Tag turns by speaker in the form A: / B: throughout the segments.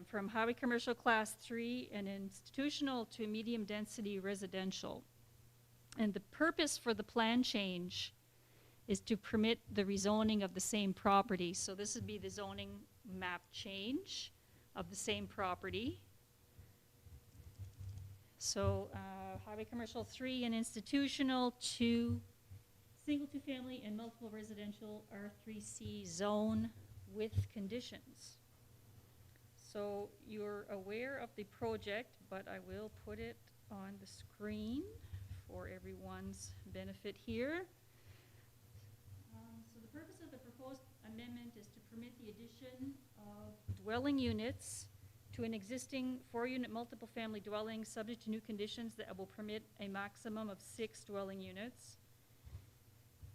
A: from highway commercial class 3 and institutional to medium density residential. And the purpose for the plan change is to permit the rezoning of the same property. So this would be the zoning map change of the same property. So highway commercial 3 and institutional to single to family and multiple residential R3C zone with conditions. So you're aware of the project, but I will put it on the screen for everyone's benefit here. So the purpose of the proposed amendment is to permit the addition of dwelling units to an existing 4-unit multiple family dwelling subject to new conditions that will permit a maximum of 6 dwelling units.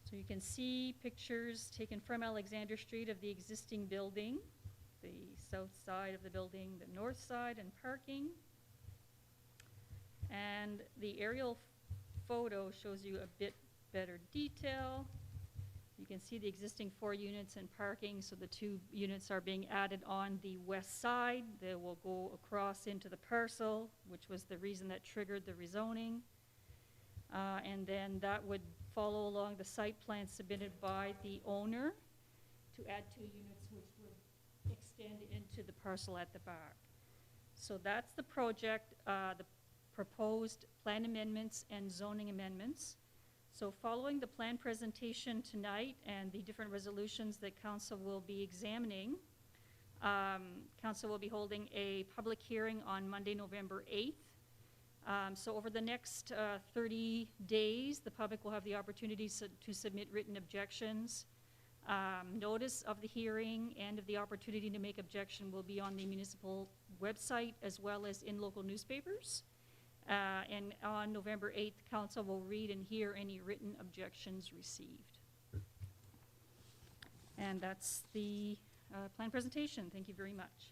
A: So you can see pictures taken from Alexander Street of the existing building, the south side of the building, the north side, and parking. And the aerial photo shows you a bit better detail. You can see the existing 4 units and parking, so the 2 units are being added on the west side. They will go across into the parcel, which was the reason that triggered the rezoning. And then that would follow along the site plan submitted by the owner to add 2 units, which would extend into the parcel at the back. So that's the project, the proposed plan amendments and zoning amendments. So following the plan presentation tonight and the different resolutions that council will be examining, council will be holding a public hearing on Monday, November 8th. So over the next 30 days, the public will have the opportunity to submit written objections. Notice of the hearing and of the opportunity to make objection will be on the municipal website as well as in local newspapers. And on November 8th, council will read and hear any written objections received. And that's the plan presentation. Thank you very much.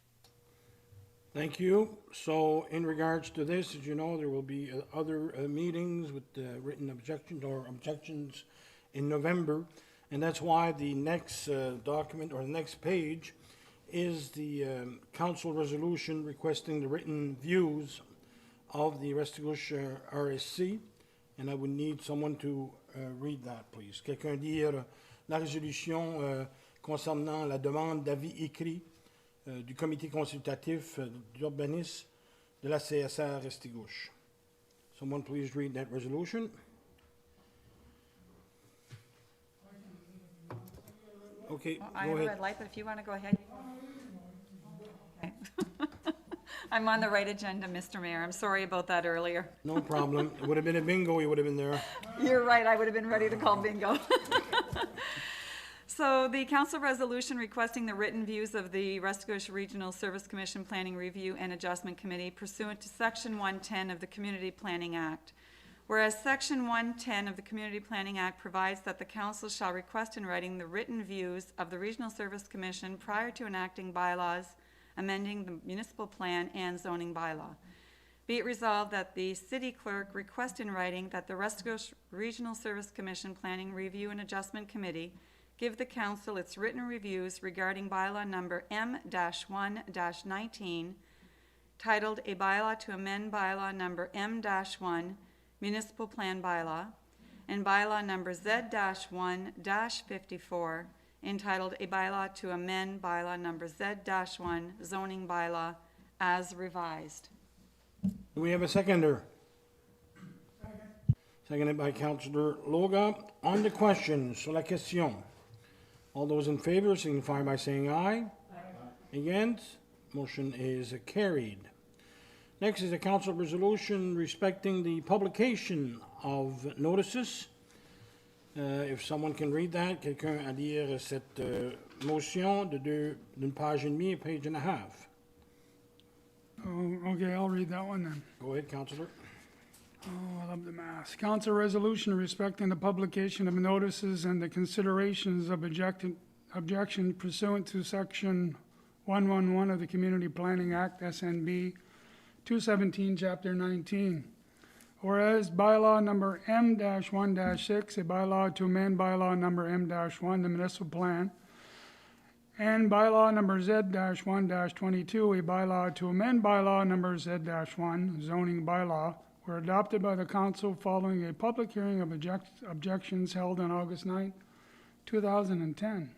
B: Thank you. So in regards to this, as you know, there will be other meetings with written objections or objections in November. And that's why the next document or the next page is the council resolution requesting the written views of the Restigouche RSC. And I would need someone to read that, please. Quelqu'un lire la résolution concernant la demande d'avis écrit du comité consultatif d'urbanisme de la CSR Restigouche. Someone please read that resolution. Okay,
C: Well, I
B: go
C: have a
B: ahead.
C: red light, but if you want to go ahead. Okay. I'm on the right agenda, Mr. Mayor. I'm sorry about that earlier.
B: No problem. It would have been a bingo, you would have been there.
C: You're right, I would have been ready to call bingo. So the council resolution requesting the written views of the Restigouche Regional Service Commission Planning Review and Adjustment Committee pursuant to Section 110 of the Community Planning Act. Whereas Section 110 of the Community Planning Act provides that the council shall request in writing the written views of the Regional Service Commission prior to enacting bylaws, amending the municipal plan and zoning bylaw. Be it resolved that the city clerk request in writing that the Restigouche Regional Service Commission Planning Review and Adjustment Committee give the council its written reviews regarding bylaw number M-1-19, titled A Bylaw to Amend Bylaw number M-1, Municipal Plan Bylaw, and bylaw number Z-1-54, entitled A Bylaw to Amend Bylaw number Z-1, Zoning Bylaw, as revised.
B: Do we have a seconder? Seconded by Councillor Loga. On the question, sur la question. All those in favor signify by saying aye. Aye. Against? Motion is carried. Next is a council resolution respecting the publication of notices. If someone can read that, quelqu'un à lire cette motion d'une page et demie, a page and a half.
D: Oh, okay, I'll read that one then.
B: Go ahead, Councillor.
D: Oh, I love the mass. Council resolution respecting the publication of notices and the considerations of objection pursuant to Section 111 of the Community Planning Act, SNB 217, Chapter 19. Whereas bylaw number M-1-6, a bylaw to amend bylaw number M-1, the municipal plan, And bylaw number Z-1-22, a bylaw to amend bylaw number Z-1, zoning bylaw, were adopted by the council following a public hearing of objections held on August 9, 2010.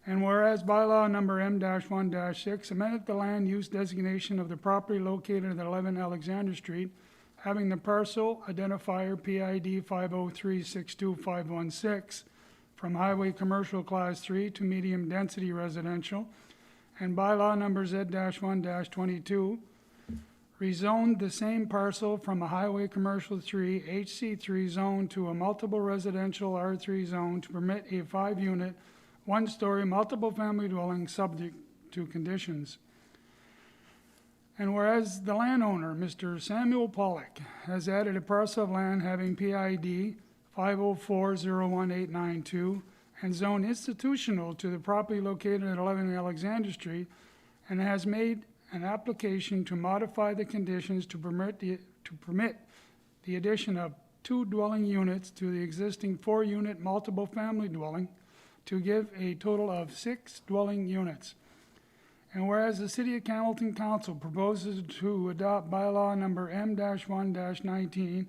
D: And whereas bylaw number M-1-6 amended the land use designation of the property located at 11 Alexander Street, having the parcel identifier PID 503-62516 from highway commercial class 3 to medium density residential, and bylaw number Z-1-22 rezoned the same parcel from a highway commercial 3 HC3 zone to a multiple residential R3 zone to permit a 5-unit, 1-story multiple family dwelling subject to conditions. And whereas the landowner, Mr. Samuel Pollock, has added a parcel of land having PID 504-01892 and zoned institutional to the property located at 11 Alexander Street, and has made an application to modify the conditions to permit the addition of 2 dwelling units to the existing 4-unit multiple family dwelling to give a total of 6 dwelling units. And whereas the City of Hamilton Council proposes to adopt bylaw number M-1-19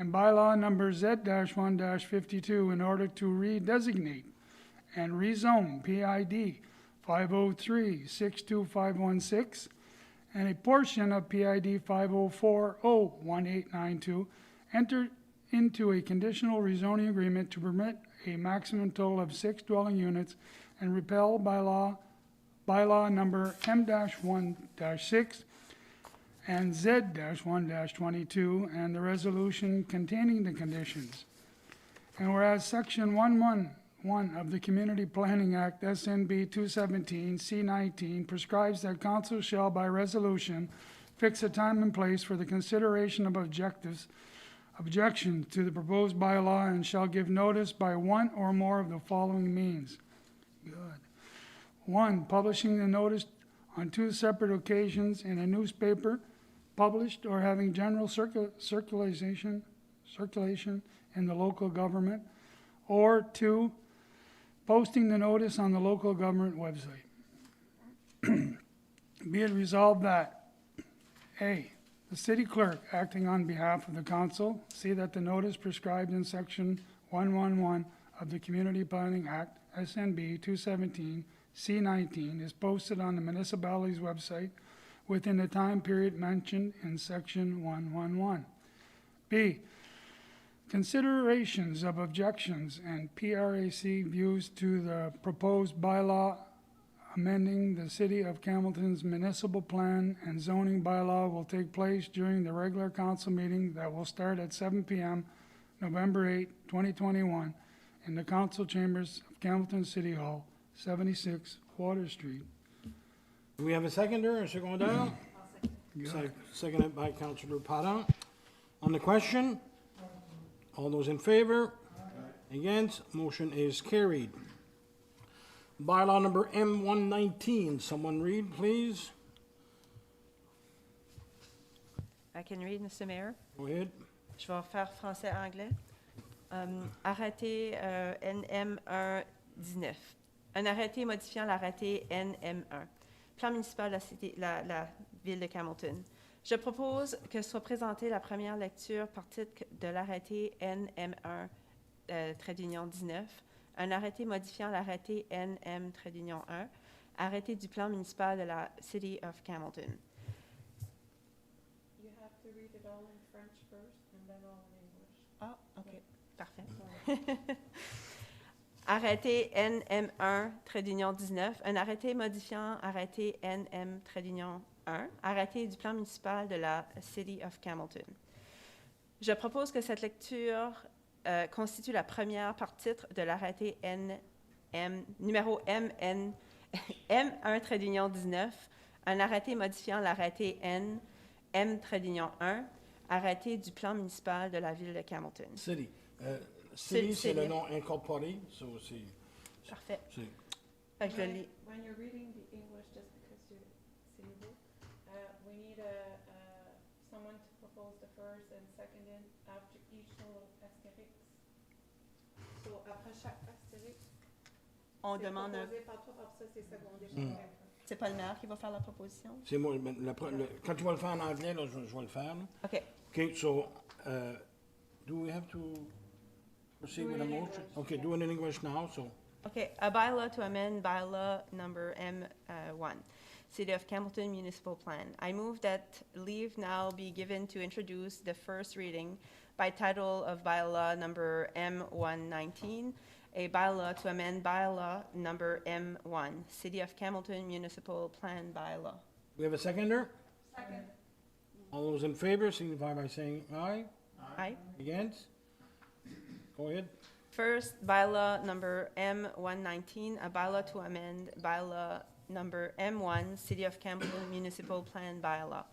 D: and bylaw number Z-1-52 in order to redesignate and rezone PID 503-62516 and a portion of PID 504-01892, enter into a conditional rezoning agreement to permit a maximum total of 6 dwelling units and repeal bylaw number M-1-6 and Z-1-22 and the resolution containing the conditions. And whereas Section 111 of the Community Planning Act, SNB 217, C19, prescribes that council shall by resolution fix a time and place for the consideration of objections to the proposed bylaw and shall give notice by one or more of the following means. Good. 1, publishing the notice on 2 separate occasions in a newspaper, published or having general circulation in the local government, or 2, posting the notice on the local government website. Be it resolved that A, the city clerk, acting on behalf of the council, see that the notice prescribed in section 111 of the Community Planning Act, SNB 217, C19, is posted on the municipality's website within the time period mentioned in section 111. B, considerations of objections and PRAC views to the proposed bylaw amending the City of Hamilton's municipal plan and zoning bylaw will take place during the regular council meeting that will start at 7 p.m. November 8, 2021 in the council chambers of Hamilton City Hall, 76 Water Street.
B: Do we have a seconder, Mr. Gondal? Seconded by Councilor Parent. On the question? All those in favor? Against? Motion is carried. Bylaw number M-119. Someone read, please.
E: I can read, Mr. Mayor.
B: Go ahead.
E: Je vais faire français-anglais. Arrêté NM1-19. Un arrêté modifiant l'arrêté NM1. Plan municipal de la ville de Hamilton. Je propose que soit présentée la première lecture par titre de l'arrêté NM1-19, un arrêté modifiant l'arrêté NM-1, arrêté du plan municipal de la City of Hamilton. You have to read it all in French first and then all in English. Ah, OK. Parfait. Arrêté NM1-19, un arrêté modifiant arrêté NM-1, arrêté du plan municipal de la City of Hamilton. Je propose que cette lecture constitue la première par titre de l'arrêté numéro M1-19, un arrêté modifiant l'arrêté NM-1, arrêté du plan municipal de la ville de Hamilton.
B: City. City, c'est le nom incorporé. So
E: Parfait.
B: c'est-
E: Fait que je le lis.
F: When you're reading the English, just because you're city book, we need someone to propose the first and second in after each little asterisk. So après chaque asterisk,
E: on
F: C'est
E: demande un...
F: proposé par toi, par ça, c'est secondé par quelqu'un.
E: C'est pas le maire qui va faire la proposition?
B: C'est moi, mais quand tu vas le faire en anglais, là, je vais le faire. Là.
E: OK.
B: Okay, so, do we have to proceed with a motion? Okay, do it in English now, so.
E: Okay, a bylaw to amend bylaw number M1, City of Campbellton Municipal Plan. I move that leave now be given to introduce the first reading by title of bylaw number M119, a bylaw to amend bylaw number M1, City of Campbellton Municipal Plan bylaw.
B: We have a seconder? Second. All those in favor signify by saying aye.
E: Aye.
B: Against? Go ahead.
E: First, bylaw number M119, a bylaw to amend bylaw number M1, City of Campbellton Municipal Plan bylaw.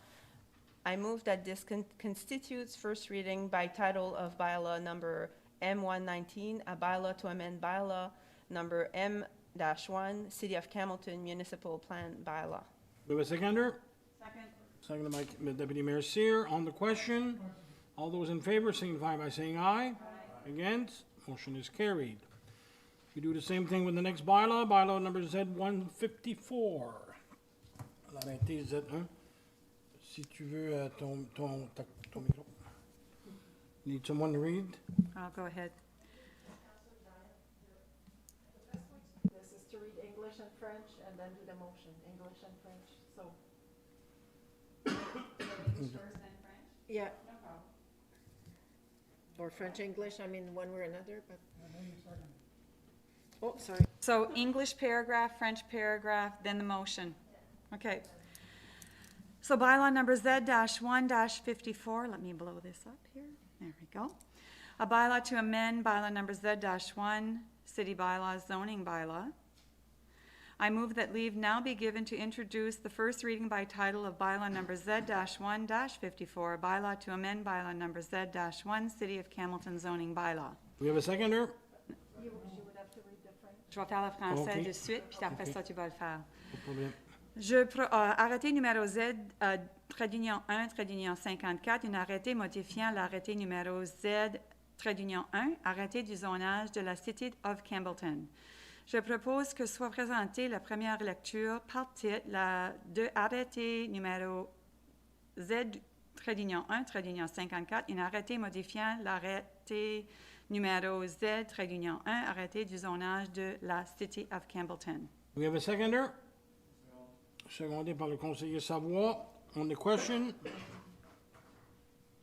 E: I move that this constitutes first reading by title of bylaw number M119, a bylaw to amend bylaw number M-1, City of Campbellton Municipal Plan bylaw.
B: We have a seconder?
C: Second.
B: Seconded by Deputy Mayor Seer. On the question, all those in favor signify by saying aye. Against? Motion is carried. We do the same thing with the next bylaw, bylaw number Z154. L'arrêté Z1. Si tu veux ton micro. Need someone to read?
C: I'll go ahead.
F: This is to read English and French and then do the motion, English and French, so.
C: English first, then French?
F: Yeah,
C: No problem.
F: or French, English, I mean, one way or another, but. Oh, sorry.
C: So English paragraph, French paragraph, then the motion. Okay. So bylaw number Z-1-54, let me blow this up here. There we go. A bylaw to amend bylaw number Z-1, city bylaws, zoning bylaw. I move that leave now be given to introduce the first reading by title of bylaw number Z-1-54, bylaw to amend bylaw number Z-1, City of Campbellton zoning bylaw.
B: We have a seconder?
F: You would have to read the French.
C: Je vais faire le français
B: Ok.
C: de suite, puis après
B: Ok.
C: ça, tu vas le faire.
B: No problem.
C: Arrêté numéro Z, trait d'union 1, trait d'union 54, un arrêté modifiant l'arrêté numéro Z, trait d'union 1, arrêté du zonage de la City of Campbellton. Je propose que soit présentée la première lecture par titre de arrêté numéro Z, trait d'union 1, trait d'union 54, un arrêté modifiant l'arrêté numéro Z, trait d'union 1, arrêté du zonage de la City of Campbellton.
B: We have a seconder? Secondé par le conseiller Savoie. On the question,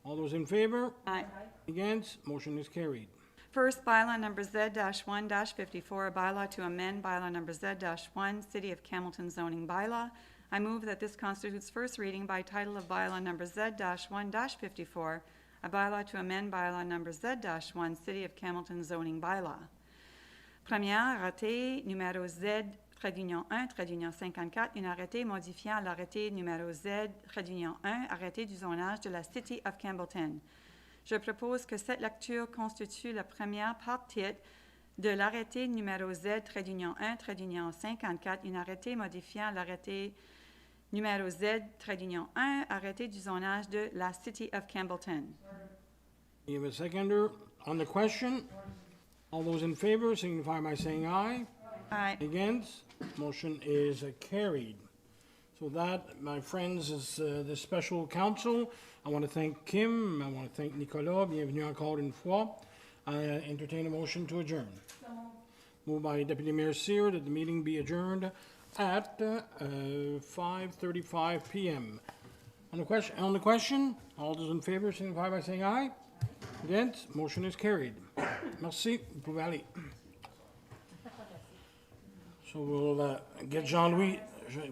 B: all those in favor?
C: Aye.
B: Against? Motion is carried.
C: First, bylaw number Z-1-54, a bylaw to amend bylaw number Z-1, City of Campbellton zoning bylaw. I move that this constitutes first reading by title of bylaw number Z-1-54, a bylaw to amend bylaw number Z-1, City of Campbellton zoning bylaw. Première, arrêté numéro Z, trait d'union 1, trait d'union 54, un arrêté modifiant l'arrêté numéro Z, trait d'union 1, arrêté du zonage de la City of Campbellton. Je propose que cette lecture constitue la première par titre de l'arrêté numéro Z, trait d'union 1, trait d'union 54, un arrêté modifiant l'arrêté numéro Z, trait d'union 1, arrêté du zonage de la City of Campbellton.
B: We have a seconder. On the question, all those in favor signify by saying aye.
C: Aye.
B: Against? Motion is carried. So that, my friends, is the special council. I want to thank Kim, I want to thank Nicolas, bienvenue encore une fois. I entertain a motion to adjourn. Moved by Deputy Mayor Seer that the meeting be adjourned at 5:35 p.m. On the question, all those in favor signify by saying aye. Against? Motion is carried. Merci, vous pouvez aller. So we'll get Jean-Louis